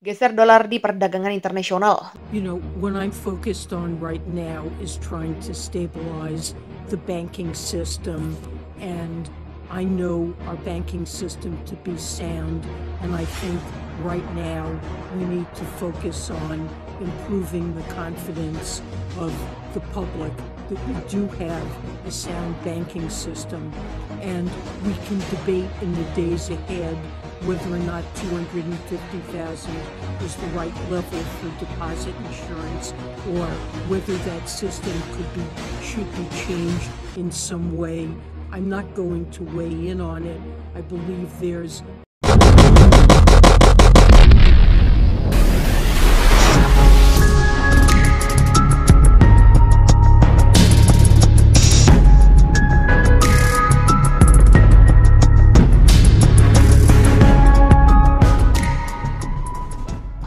Geser dolar di perdagangan internasional. What I'm focused on right now is trying to stabilize the banking system, and I know our banking system to be sound, and I think right now we need to focus on improving the confidence of the public that we do have a sound banking system, and we can debate in the days ahead whether or not 250,000 is the right level for deposit insurance, or whether that system should be changed in some way. I'm not going to weigh in on it. I believe there's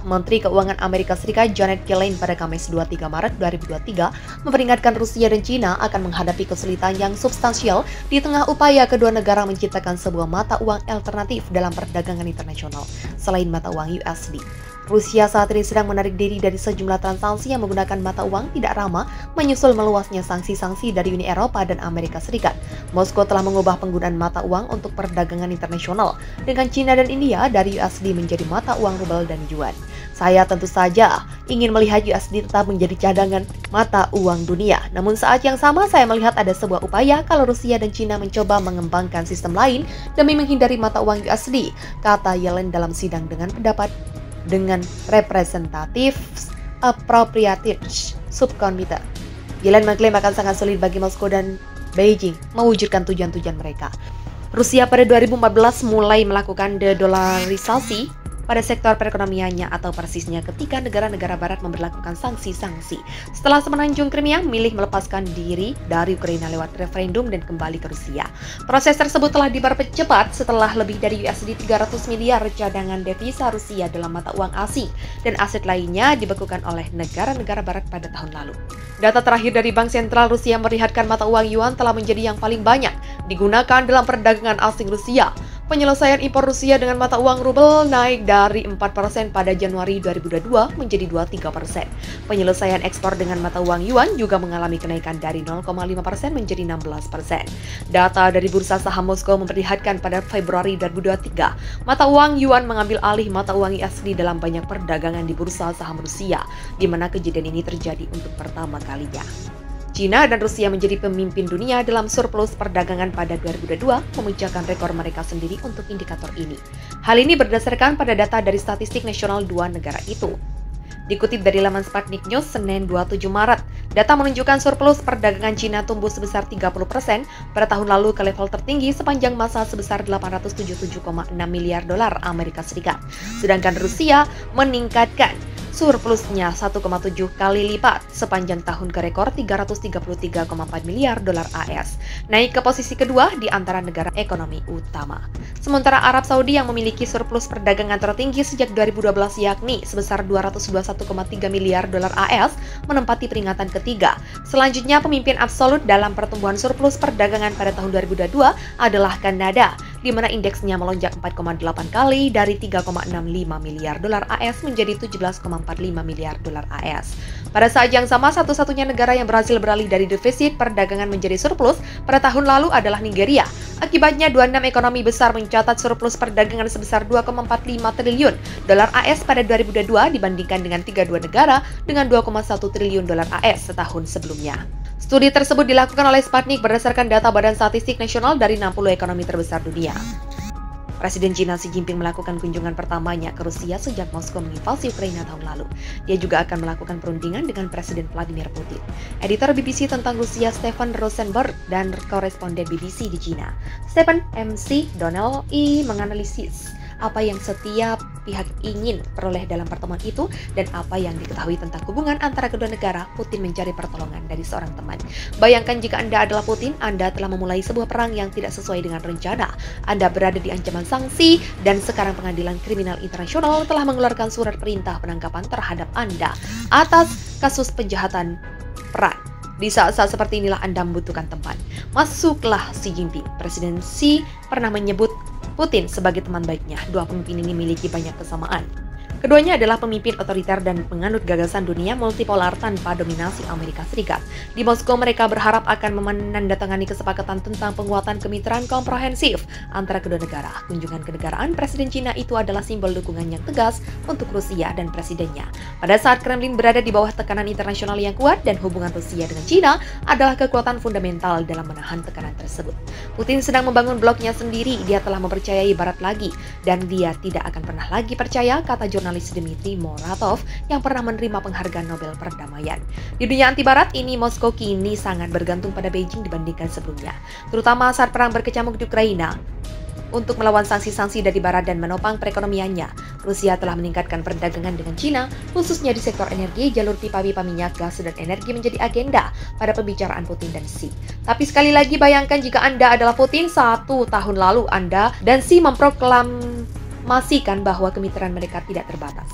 Menteri Keuangan Amerika Serikat Janet Yellen pada Kamis 23 Maret 2023 memperingatkan Rusia dan China akan menghadapi kesulitan yang substansial di tengah upaya kedua negara menciptakan sebuah mata uang alternatif dalam perdagangan internasional selain mata uang USD. Rusia saat ini sedang menarik diri dari sejumlah transaksi yang menggunakan mata uang tidak ramah menyusul meluasnya sanksi-sanksi dari Uni Eropa dan Amerika Serikat. Moskow telah mengubah penggunaan mata uang untuk perdagangan internasional dengan China dan India dari USD menjadi mata uang rubel dan yuan. Saya tentu saja ingin melihat USD tetap menjadi cadangan mata uang dunia. Namun saat yang sama saya melihat ada sebuah upaya kalau Rusia dan China mencoba mengembangkan sistem lain demi menghindari mata uang USD, kata Yellen dalam sidang dengan pendapat dengan Representative Appropriations Subcommittee. Yellen mengklaim akan sangat sulit bagi Moskow dan Beijing mewujudkan tujuan-tujuan mereka. Rusia pada 2014 mulai melakukan dedolarisasi pada sektor perekonomiannya atau persisnya ketika negara-negara barat memberlakukan sanksi-sanksi. Setelah semenanjung Crimea milih melepaskan diri dari Ukraina lewat referendum dan kembali ke Rusia. Proses tersebut telah dipercepat setelah lebih dari USD 300 miliar cadangan devisa Rusia dalam mata uang asing dan aset lainnya dibekukan oleh negara-negara barat pada tahun lalu. Data terakhir dari Bank Sentral Rusia memperlihatkan mata uang yuan telah menjadi yang paling banyak digunakan dalam perdagangan asing Rusia. Penyelesaian impor Rusia dengan mata uang rubel naik dari 4% pada Januari 2022 menjadi 23%. Penyelesaian ekspor dengan mata uang yuan juga mengalami kenaikan dari 0,5% menjadi 16%. Data dari Bursa Saham Moskow memperlihatkan pada Februari 2023, mata uang yuan mengambil alih mata uang USD dalam banyak perdagangan di Bursa Saham Rusia, di mana kejadian ini terjadi untuk pertama kalinya. China dan Rusia menjadi pemimpin dunia dalam surplus perdagangan pada 2022, memecahkan rekor mereka sendiri untuk indikator ini. Hal ini berdasarkan pada data dari statistik nasional dua negara itu. Dikutip dari laman Sputnik News Senin 27 Maret, data menunjukkan surplus perdagangan China tumbuh sebesar 30% pada tahun lalu ke level tertinggi sepanjang masa sebesar 877,6 miliar dolar Amerika Serikat. Sedangkan Rusia meningkatkan surplusnya 1,7 kali lipat sepanjang tahun ke rekor 333,4 miliar dolar AS, naik ke posisi kedua di antara negara ekonomi utama. Sementara Arab Saudi yang memiliki surplus perdagangan tertinggi sejak 2012 yakni sebesar 221,3 miliar dolar AS menempati peringatan ketiga. Selanjutnya pemimpin absolut dalam pertumbuhan surplus perdagangan pada tahun 2022 adalah Kanada, di mana indeksnya melonjak 4,8 kali dari 3,65 miliar dolar AS menjadi 17,45 miliar dolar AS. Pada saat yang sama, satu-satunya negara yang berhasil beralih dari defisit perdagangan menjadi surplus pada tahun lalu adalah Nigeria. Akibatnya, 26 ekonomi besar mencatat surplus perdagangan sebesar 2,45 triliun dolar AS pada 2022 dibandingkan dengan 32 negara dengan 2,1 triliun dolar AS setahun sebelumnya. Studi tersebut dilakukan oleh Sputnik berdasarkan data Badan Statistik Nasional dari 60 ekonomi terbesar dunia. Presiden China Xi Jinping melakukan kunjungan pertamanya ke Rusia sejak Moskow menginvasi Ukraina tahun lalu. Dia juga akan melakukan perundingan dengan Presiden Vladimir Putin. Editor BBC tentang Rusia Stephen Rosenberg dan koresponden BBC di China, Stephen MC Donnell menganalisis apa yang setiap pihak ingin peroleh dalam pertemuan itu dan apa yang diketahui tentang hubungan antara kedua negara. Putin mencari pertolongan dari seorang teman. Bayangkan jika Anda adalah Putin, Anda telah memulai sebuah perang yang tidak sesuai dengan rencana. Anda berada di ancaman sanksi dan sekarang pengadilan kriminal internasional telah mengeluarkan surat perintah penangkapan terhadap Anda atas kasus penjahatan perang. Di saat-saat seperti inilah Anda membutuhkan teman. Masuklah Xi Jinping. Presiden Xi pernah menyebut Putin sebagai teman baiknya. Dua pemimpin ini memiliki banyak kesamaan. Keduanya adalah pemimpin otoriter dan penganut gagasan dunia multipolar tanpa dominasi Amerika Serikat. Di Moskow, mereka berharap akan menandatangani kesepakatan tentang penguatan kemitraan komprehensif antara kedua negara. Kunjungan kenegaraan Presiden Cina itu adalah simbol dukungan yang tegas untuk Rusia dan presidennya. Pada saat Kremlin berada di bawah tekanan internasional yang kuat dan hubungan Rusia dengan Cina adalah kekuatan fundamental dalam menahan tekanan tersebut. Putin sedang membangun bloknya sendiri, dia telah mempercayai Barat lagi, dan dia tidak akan pernah lagi percaya, kata jurnalis Dmitry Muratov yang pernah menerima penghargaan Nobel Perdamaian. Di dunia anti-Barat ini, Moskow kini sangat bergantung pada Beijing dibandingkan sebelumnya, terutama saat perang berkecamuk di Ukraina. Untuk melawan sanksi-sanksi dari Barat dan menopang perekonomiannya, Rusia telah meningkatkan perdagangan dengan Cina, khususnya di sektor energi, jalur pipa-pipa minyak, gas, dan energi menjadi agenda pada pembicaraan Putin dan Xi. Tapi sekali lagi bayangkan jika Anda adalah Putin 1 tahun lalu, Anda dan Xi memproklamasikan bahwa kemitraan mereka tidak terbatas.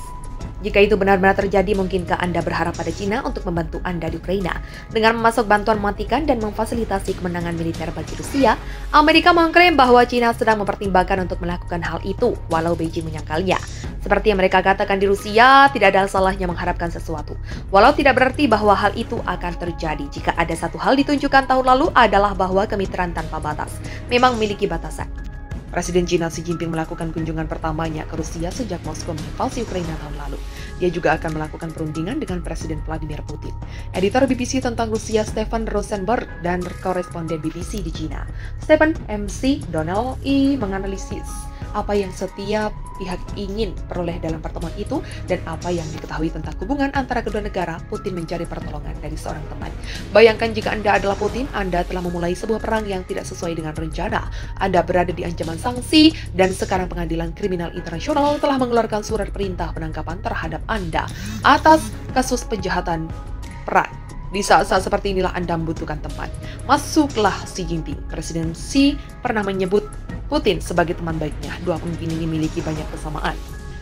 Jika itu benar-benar terjadi, mungkinkah Anda berharap pada Cina untuk membantu Anda di Ukraina? Dengan memasok bantuan mematikan dan memfasilitasi kemenangan militer bagi Rusia, Amerika mengklaim bahwa Cina sedang mempertimbangkan untuk melakukan hal itu, walau Beijing menyangkalnya. Seperti yang mereka katakan di Rusia, tidak ada salahnya mengharapkan sesuatu. Walau tidak berarti bahwa hal itu akan terjadi. Jika ada satu hal ditunjukkan tahun lalu adalah bahwa kemitraan tanpa batas memang memiliki batasan. Presiden Cina Xi Jinping melakukan kunjungan pertamanya ke Rusia sejak Moskow menginvasi Ukraina tahun lalu. Dia juga akan melakukan perundingan dengan Presiden Vladimir Putin. Editor BBC tentang Rusia Stefan Rosenberg dan koresponden BBC di Cina, Stephen MC Donnell menganalisis apa yang setiap pihak ingin peroleh dalam pertemuan itu dan apa yang diketahui tentang hubungan antara kedua negara. Putin mencari pertolongan dari seorang teman. Bayangkan jika Anda adalah Putin, Anda telah memulai sebuah perang yang tidak sesuai dengan rencana. Anda berada di ancaman sanksi dan sekarang pengadilan kriminal internasional telah mengeluarkan surat perintah penangkapan terhadap Anda atas kasus penjahatan perang. Di saat-saat seperti inilah Anda membutuhkan teman. Masuklah Xi Jinping. Presiden Xi pernah menyebut Putin sebagai teman baiknya. Dua pemimpin ini memiliki banyak kesamaan.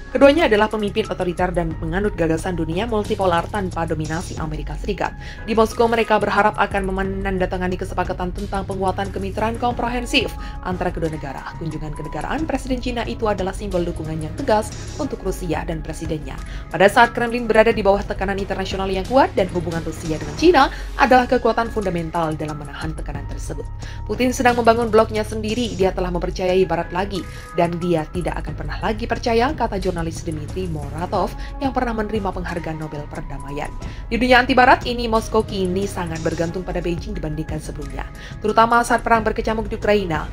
Keduanya adalah pemimpin otoriter dan penganut gagasan dunia multipolar tanpa dominasi Amerika Serikat. Di Moskow, mereka berharap akan menandatangani kesepakatan tentang penguatan kemitraan komprehensif antara kedua negara. Kunjungan kenegaraan Presiden Cina itu adalah simbol dukungan yang tegas untuk Rusia dan presidennya. Pada saat Kremlin berada di bawah tekanan internasional yang kuat dan hubungan Rusia dengan Cina adalah kekuatan fundamental dalam menahan tekanan tersebut. Putin sedang membangun bloknya sendiri, dia telah mempercayai Barat lagi, dan dia tidak akan pernah lagi percaya, kata jurnalis Dmitry Muratov yang pernah menerima penghargaan Nobel Perdamaian. Di dunia anti-Barat ini, Moskow kini sangat bergantung pada Beijing dibandingkan sebelumnya, terutama saat perang berkecamuk di Ukraina.